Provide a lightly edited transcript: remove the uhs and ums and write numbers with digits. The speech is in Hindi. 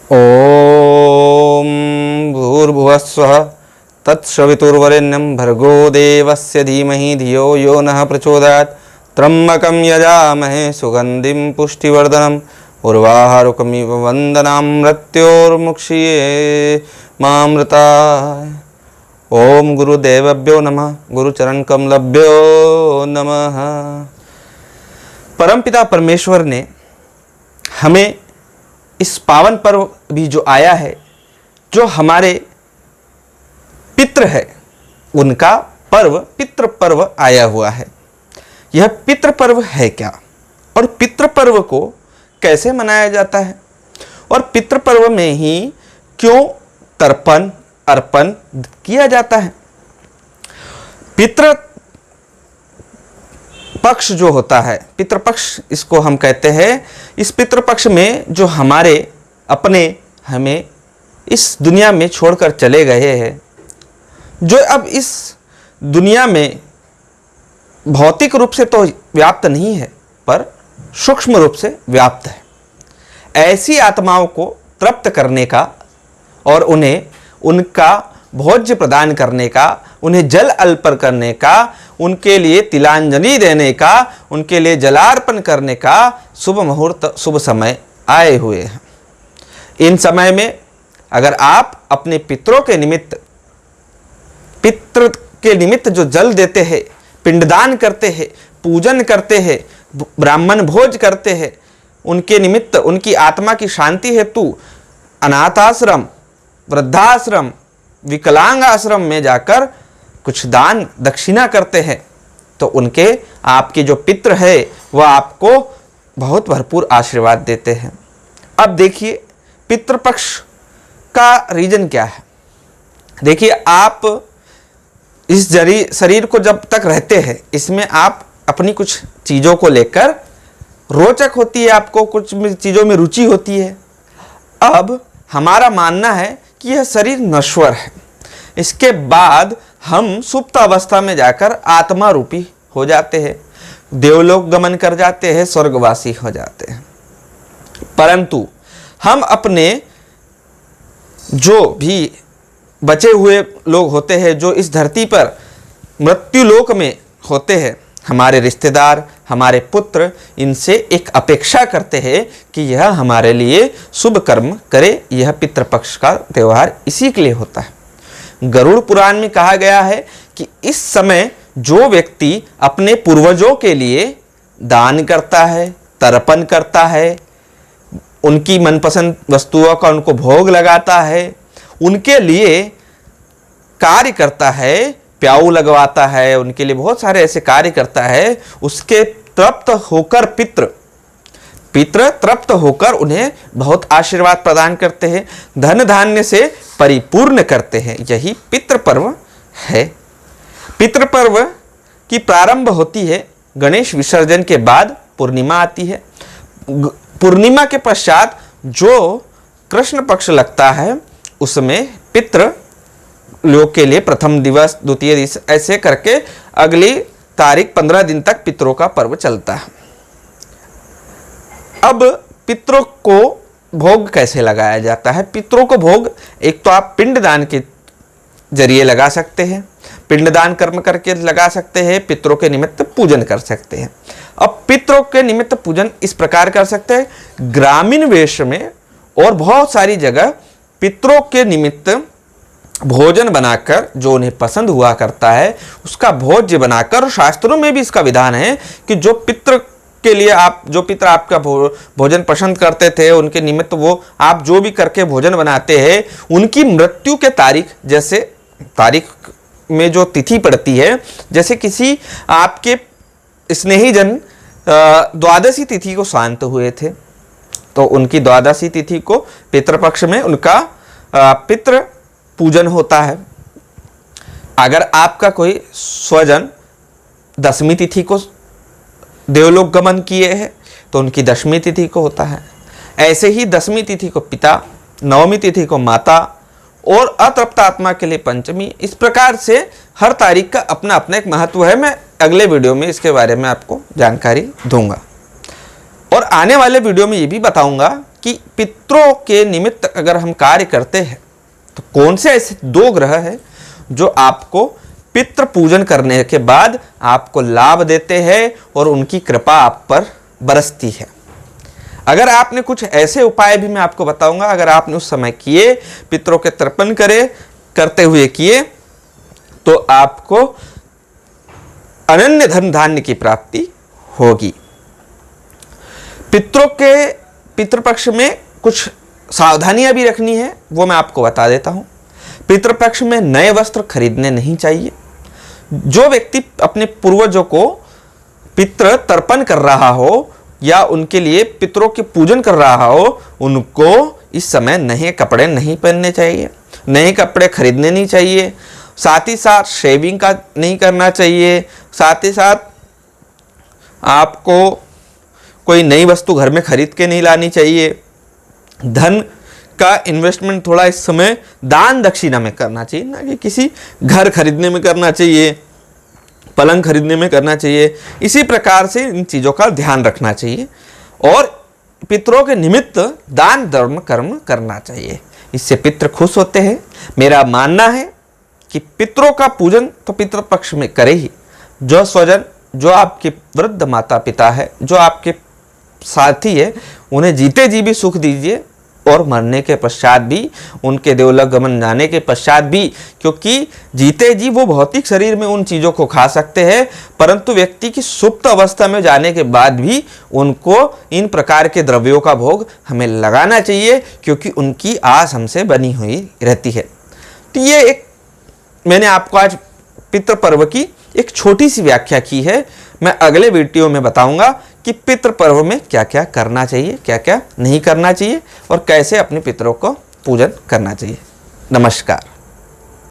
ओम भूर्भुवस्वः तत्सवितुर्वरेण्यं भर्गो देवस्य धीमहि धियो यो नः प्रचोदयात्। त्र्यम्बकं यजामहे सुगन्धिं पुष्टिवर्धनम् उर्वारुकमिव वन्दनामृत्योर्मुक्षीये मामृताय। ओम गुरुदेवभ्यो नमः। गुरुचरणकमलभ्यो नमः। परमपिता परमेश्वर ने हमें इस पावन पर्व भी जो आया है, जो हमारे पितृ है उनका पर्व पितृ पर्व आया हुआ है। यह पितृ पर्व है क्या, और पितृ पर्व को कैसे मनाया जाता है, और पितृ पर्व में ही क्यों तर्पण अर्पण किया जाता है। पितृ पक्ष जो होता है, पितृपक्ष इसको हम कहते हैं। इस पितृपक्ष में जो हमारे अपने हमें इस दुनिया में छोड़कर चले गए हैं, जो अब इस दुनिया में भौतिक रूप से तो व्याप्त नहीं है पर सूक्ष्म रूप से व्याप्त है, ऐसी आत्माओं को तृप्त करने का और उन्हें उनका भोज्य प्रदान करने का, उन्हें जल अर्पण करने का, उनके लिए तिलांजलि देने का, उनके लिए जलार्पण करने का शुभ मुहूर्त शुभ समय आए हुए हैं। इन समय में अगर आप अपने पितरों के निमित्त जो जल देते हैं, पिंडदान करते हैं, पूजन करते हैं, ब्राह्मण भोज करते हैं, उनके निमित्त उनकी आत्मा की शांति हेतु अनाथाश्रम, वृद्धाश्रम, विकलांग आश्रम में जाकर कुछ दान दक्षिणा करते हैं, तो उनके आपके जो पितृ है वह आपको बहुत भरपूर आशीर्वाद देते हैं। अब देखिए पितृपक्ष का रीजन क्या है। देखिए, आप इस शरीर को जब तक रहते हैं, इसमें आप अपनी कुछ चीज़ों को लेकर रोचक होती है, आपको कुछ चीज़ों में रुचि होती है। अब हमारा मानना है कि यह शरीर नश्वर है, इसके बाद हम सुप्त अवस्था में जाकर आत्मा रूपी हो जाते हैं, देवलोक गमन कर जाते हैं, स्वर्गवासी हो जाते हैं। परंतु हम अपने जो भी बचे हुए लोग होते हैं, जो इस धरती पर मृत्यु लोक में होते हैं, हमारे रिश्तेदार, हमारे पुत्र, इनसे एक अपेक्षा करते हैं कि यह हमारे लिए शुभ कर्म करे। यह पितृपक्ष का त्यौहार इसी के लिए होता है। गरुड़ पुराण में कहा गया है कि इस समय जो व्यक्ति अपने पूर्वजों के लिए दान करता है, तर्पण करता है, उनकी मनपसंद वस्तुओं का उनको भोग लगाता है, उनके लिए कार्य करता है, प्याऊ लगवाता है, उनके लिए बहुत सारे ऐसे कार्य करता है, उसके तृप्त होकर पितृ तृप्त होकर उन्हें बहुत आशीर्वाद प्रदान करते हैं, धन धान्य से परिपूर्ण करते हैं। यही पितृ पर्व है। पितृ पर्व की प्रारंभ होती है गणेश विसर्जन के बाद, पूर्णिमा आती है। पूर्णिमा के पश्चात जो कृष्ण पक्ष लगता है, उसमें पितृ लोग के लिए प्रथम दिवस, द्वितीय दिवस, ऐसे करके अगली तारीख 15 दिन तक पितरों का पर्व चलता है। अब पितरों को भोग कैसे लगाया जाता है। पितरों को भोग एक तो आप पिंडदान के जरिए लगा सकते हैं, पिंडदान कर्म करके लगा सकते हैं, पितरों के निमित्त पूजन कर सकते हैं। अब पितरों के निमित्त पूजन इस प्रकार कर सकते हैं, ग्रामीण वेश में और बहुत सारी जगह पितरों के निमित्त भोजन बनाकर, जो उन्हें पसंद हुआ करता है उसका भोज्य बनाकर, शास्त्रों में भी इसका विधान है कि जो पितृ के लिए जो पितृ आपका भोजन पसंद करते थे, उनके निमित्त वो आप जो भी करके भोजन बनाते हैं, उनकी मृत्यु के तारीख, जैसे तारीख में जो तिथि पड़ती है, जैसे किसी आपके स्नेहीजन द्वादशी तिथि को शांत हुए थे, तो उनकी द्वादशी तिथि को पितृपक्ष में उनका पितृ पूजन होता है। अगर आपका कोई स्वजन दशमी तिथि को देवलोक गमन किए हैं, तो उनकी दशमी तिथि को होता है। ऐसे ही दशमी तिथि को पिता, नवमी तिथि को माता और अतृप्त आत्मा के लिए पंचमी। इस प्रकार से हर तारीख का अपना अपना एक महत्व है। मैं अगले वीडियो में इसके बारे में आपको जानकारी दूंगा, और आने वाले वीडियो में ये भी बताऊंगा कि पितरों के निमित्त अगर हम कार्य करते हैं तो कौन से ऐसे 2 ग्रह हैं जो आपको पितृ पूजन करने के बाद आपको लाभ देते हैं और उनकी कृपा आप पर बरसती है। अगर आपने कुछ ऐसे उपाय भी मैं आपको बताऊंगा, अगर आपने उस समय किए, पितरों के तर्पण करते हुए किए, तो आपको अनन्य धन धान्य की प्राप्ति होगी। पितृपक्ष में कुछ सावधानियां भी रखनी है, वो मैं आपको बता देता हूं। पितृपक्ष में नए वस्त्र खरीदने नहीं चाहिए। जो व्यक्ति अपने पूर्वजों को पितृ तर्पण कर रहा हो या उनके लिए पितरों के पूजन कर रहा हो, उनको इस समय नए कपड़े नहीं पहनने चाहिए, नए कपड़े खरीदने नहीं चाहिए। साथ ही साथ शेविंग का नहीं करना चाहिए। साथ ही साथ आपको कोई नई वस्तु घर में खरीद के नहीं लानी चाहिए। धन का इन्वेस्टमेंट थोड़ा इस समय दान दक्षिणा में करना चाहिए, ना कि किसी घर खरीदने में करना चाहिए, पलंग खरीदने में करना चाहिए। इसी प्रकार से इन चीज़ों का ध्यान रखना चाहिए और पितरों के निमित्त दान धर्म कर्म करना चाहिए। इससे पितृ खुश होते हैं। मेरा मानना है कि पितरों का पूजन तो पितृपक्ष में करे ही। जो स्वजन, जो आपके वृद्ध माता पिता है, जो आपके साथी है, उन्हें जीते जी भी सुख दीजिए और मरने के पश्चात भी, उनके देवलोक गमन जाने के पश्चात भी, क्योंकि जीते जी वो भौतिक शरीर में उन चीज़ों को खा सकते हैं, परंतु व्यक्ति की सुप्त अवस्था में जाने के बाद भी उनको इन प्रकार के द्रव्यों का भोग हमें लगाना चाहिए, क्योंकि उनकी आस हमसे बनी हुई रहती है। तो ये एक मैंने आपको आज पितृ पर्व की एक छोटी सी व्याख्या की है। मैं अगले वीडियो में बताऊंगा कि पितृ पर्व में क्या क्या करना चाहिए, क्या क्या नहीं करना चाहिए और कैसे अपने पितरों को पूजन करना चाहिए। नमस्कार।